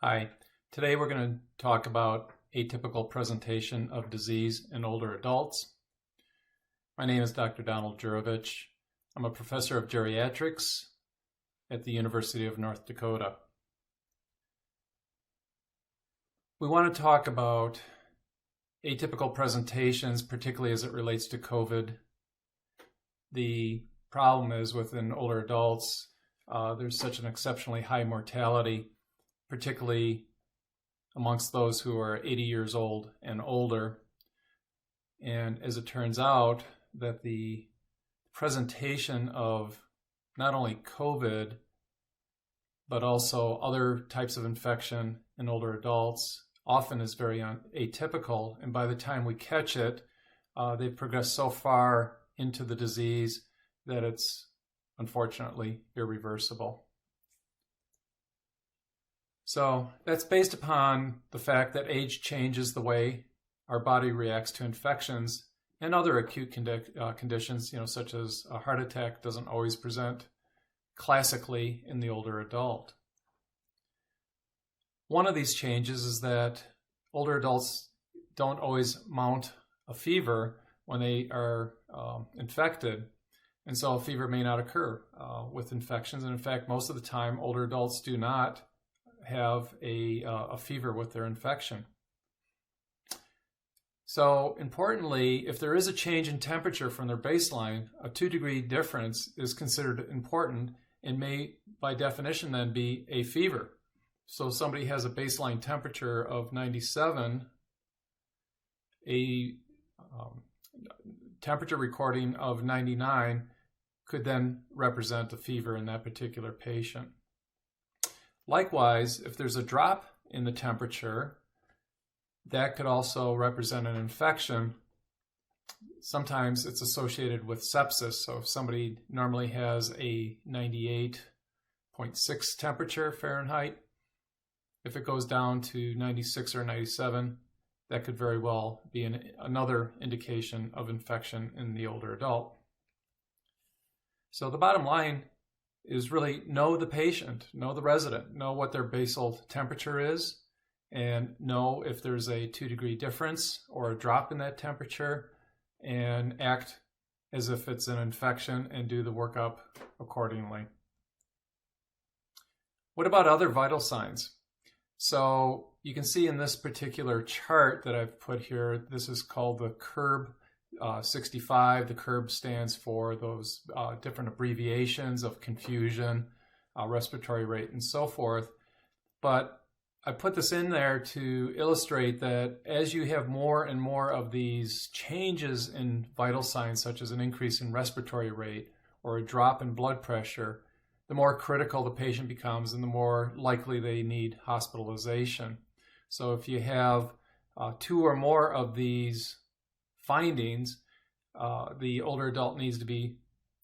Hi, today we're going to talk about atypical presentation of disease in older adults. My name is Dr. Donald Jurivich. I'm a professor of geriatrics at the University of North Dakota. We want to talk about atypical presentations, particularly as it relates to COVID. The problem is within older adults, there's such an exceptionally high mortality, particularly amongst those who are 80 years old and older. And as it turns out, that the presentation of not only COVID, but also other types of infection in older adults often is very atypical. And by the time we catch it, they've progressed so far into the disease that it's unfortunately irreversible. So that's based upon the fact that age changes the way our body reacts to infections and other acute conditions, such as a heart attack doesn't always present classically in the older adult. One of these changes is that older adults don't always mount a fever when they are infected, and so a fever may not occur with infections. And in fact, most of the time, older adults do not have a fever with their infection. So importantly, if there is a change in temperature from their baseline, a 2-degree difference is considered important and may, by definition, then be a fever. So if somebody has a baseline temperature of 97, a temperature recording of 99 could then represent a fever in that particular patient. Likewise, if there's a drop in the temperature, that could also represent an infection. Sometimes it's associated with sepsis. So if somebody normally has a 98.6 temperature Fahrenheit, if it goes down to 96 or 97, that could very well be another indication of infection in the older adult. So the bottom line is really know the patient, know the resident, know what their basal temperature is, and know if there's a 2-degree difference or a drop in that temperature, and act as if it's an infection and do the workup accordingly. What about other vital signs? So you can see in this particular chart that I've put here, this is called the CURB 65. The CURB stands for those different abbreviations of confusion, respiratory rate, and so forth. But I put this in there to illustrate that as you have more and more of these changes in vital signs, such as an increase in respiratory rate or a drop in blood pressure, the more critical the patient becomes and the more likely they need hospitalization. So if you have 2 or more of these findings, the older adult needs to be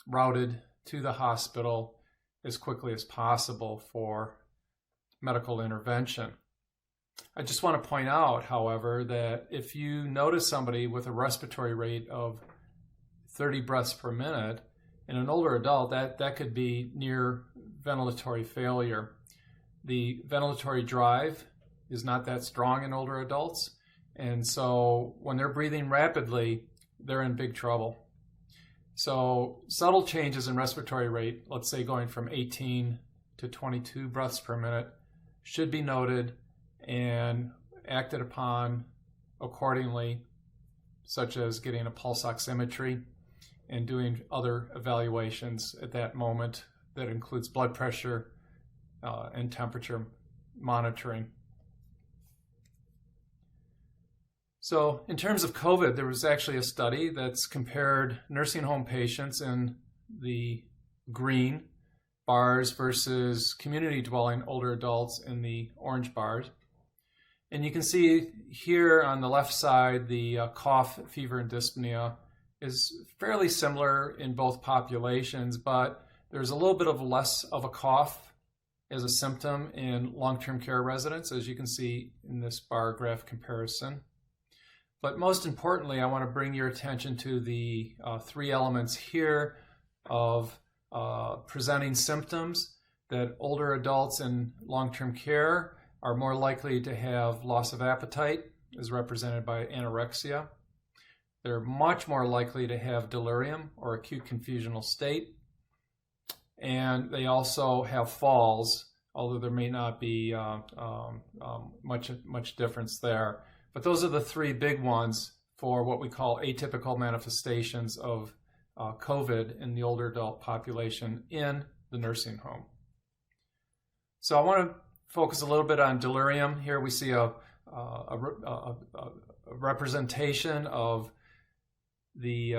routed to the hospital as quickly as possible for medical intervention. I just want to point out, however, that if you notice somebody with a respiratory rate of 30 breaths per minute, in an older adult, that could be near ventilatory failure. The ventilatory drive is not that strong in older adults, and so when they're breathing rapidly, they're in big trouble. So subtle changes in respiratory rate, let's say going from 18 to 22 breaths per minute, should be noted and acted upon accordingly, such as getting a pulse oximetry and doing other evaluations at that moment that includes blood pressure and temperature monitoring. So in terms of COVID, there was actually a study that's compared nursing home patients in the green bars versus community dwelling older adults in the orange bars. And you can see here on the left side, the cough, fever, and dyspnea is fairly similar in both populations, but there's a little bit of less of a cough as a symptom in long-term care residents, as you can see in this bar graph comparison. But most importantly, I want to bring your attention to the 3 elements here of presenting symptoms that older adults in long-term care are more likely to have loss of appetite, as represented by anorexia. They're much more likely to have delirium or acute confusional state. And they also have falls, although there may not be much difference there. But those are the three big ones for what we call atypical manifestations of COVID in the older adult population in the nursing home. So I want to focus a little bit on delirium. Here we see a representation of the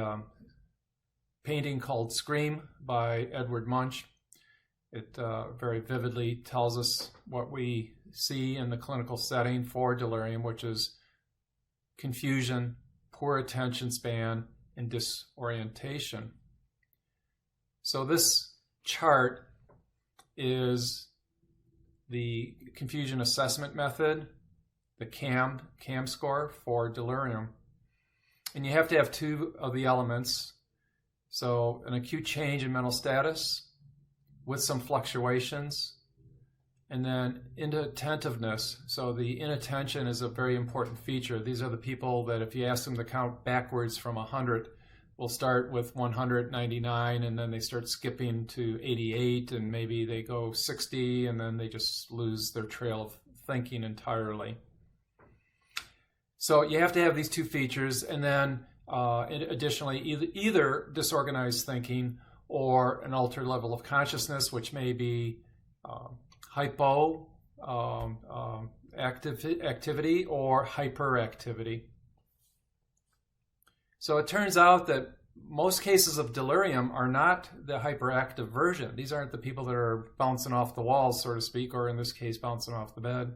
painting called Scream by Edward Munch. It very vividly tells us what we see in the clinical setting for delirium, which is confusion, poor attention span, and disorientation. So this chart is the confusion assessment method, the CAM score for delirium. And you have to have two of the elements. So an acute change in mental status with some fluctuations, and then inattentiveness. So the inattention is a very important feature. These are the people that if you ask them to count backwards from 100, will start with 199 and then they start skipping to 88 and maybe they go 60 and then they just lose their trail of thinking entirely. So you have to have these two features, and then additionally either disorganized thinking or an altered level of consciousness, which may be hypo activity or hyperactivity. So it turns out that most cases of delirium are not the hyperactive version. These aren't the people that are bouncing off the walls, so to speak, or in this case, bouncing off the bed.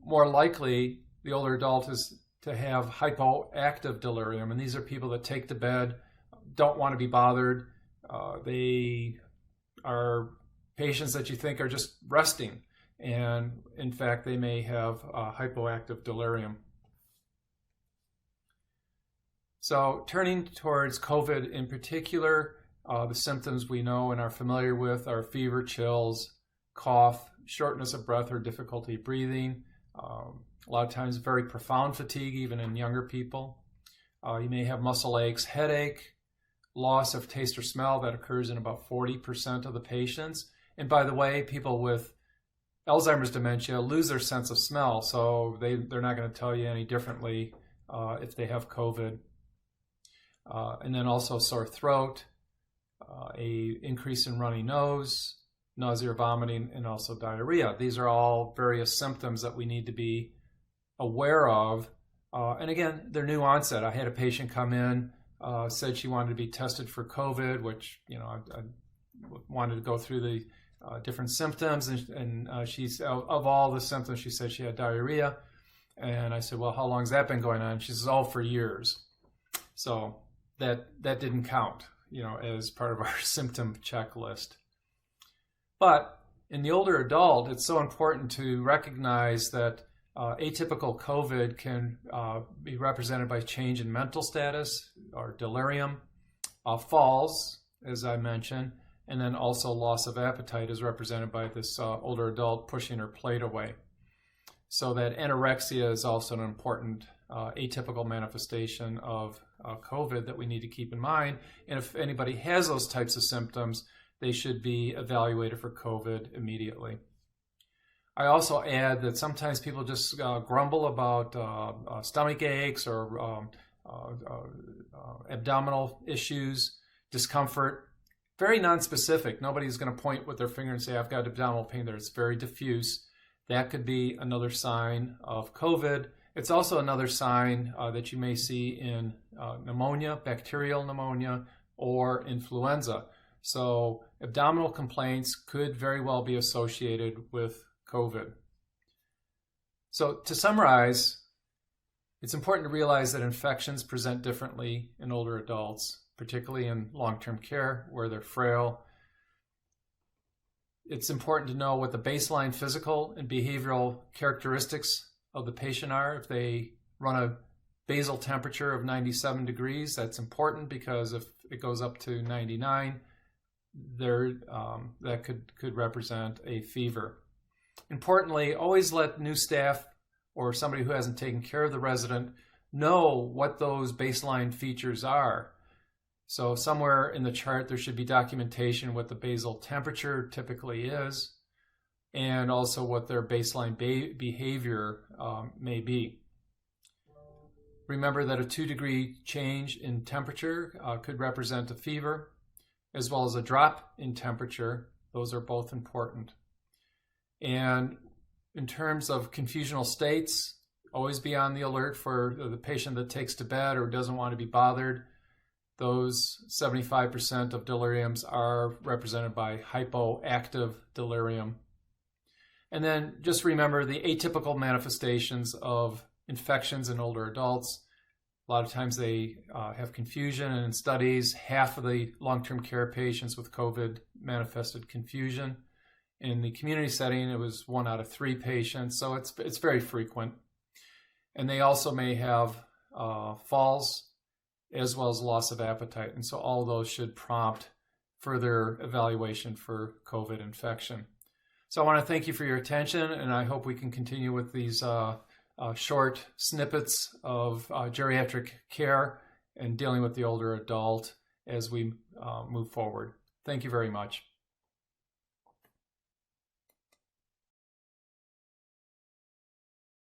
More likely, the older adult is to have hypoactive delirium, and these are people that take to bed, don't want to be bothered. They are patients that you think are just resting, and in fact, they may have hypoactive delirium. So turning towards COVID in particular, the symptoms we know and are familiar with are fever, chills, cough, shortness of breath or difficulty breathing, a lot of times very profound fatigue even in younger people. You may have muscle aches, headache, loss of taste or smell that occurs in about 40% of the patients. And by the way, people with Alzheimer's dementia lose their sense of smell, so they're not going to tell you any differently if they have COVID. And then also sore throat, a increase in runny nose, nausea or vomiting, and also diarrhea. These are all various symptoms that we need to be aware of. And again, they're new onset. I had a patient come in, said she wanted to be tested for COVID, which, I wanted to go through the different symptoms. And she's, of all the symptoms, she said she had diarrhea. And I said, well, how long has that been going on? She says, oh, for years. So that didn't count, as part of our symptom checklist. But in the older adult, it's so important to recognize that atypical COVID can be represented by change in mental status or delirium, falls, as I mentioned, and then also loss of appetite is represented by this older adult pushing her plate away. So that anorexia is also an important atypical manifestation of COVID that we need to keep in mind. And if anybody has those types of symptoms, they should be evaluated for COVID immediately. I also add that sometimes people just grumble about stomach aches or abdominal issues, discomfort. Very nonspecific. Nobody's going to point with their finger and say, I've got abdominal pain there. It's very diffuse. That could be another sign of COVID. It's also another sign that you may see in pneumonia, bacterial pneumonia, or influenza. So abdominal complaints could very well be associated with COVID. So to summarize, it's important to realize that infections present differently in older adults, particularly in long-term care where they're frail. It's important to know what the baseline physical and behavioral characteristics of the patient are. If they run a basal temperature of 97 degrees, that's important because if it goes up to 99, that could represent a fever. Importantly, always let new staff or somebody who hasn't taken care of the resident know what those baseline features are. So somewhere in the chart, there should be documentation what the basal temperature typically is, and also what their baseline behavior may be. Remember that a 2-degree change in temperature could represent a fever, as well as a drop in temperature. Those are both important. And in terms of confusional states, always be on the alert for the patient that takes to bed or doesn't want to be bothered. Those 75% of deliriums are represented by hypoactive delirium. And then just remember the atypical manifestations of infections in older adults. A lot of times they have confusion, and in studies, half of the long-term care patients with COVID manifested confusion. In the community setting, it was 1 out of 3 patients, so it's very frequent. And they also may have falls as well as loss of appetite, and so all of those should prompt further evaluation for COVID infection. So I want to thank you for your attention, and I hope we can continue with these short snippets of geriatric care and dealing with the older adult as we move forward. Thank you very much.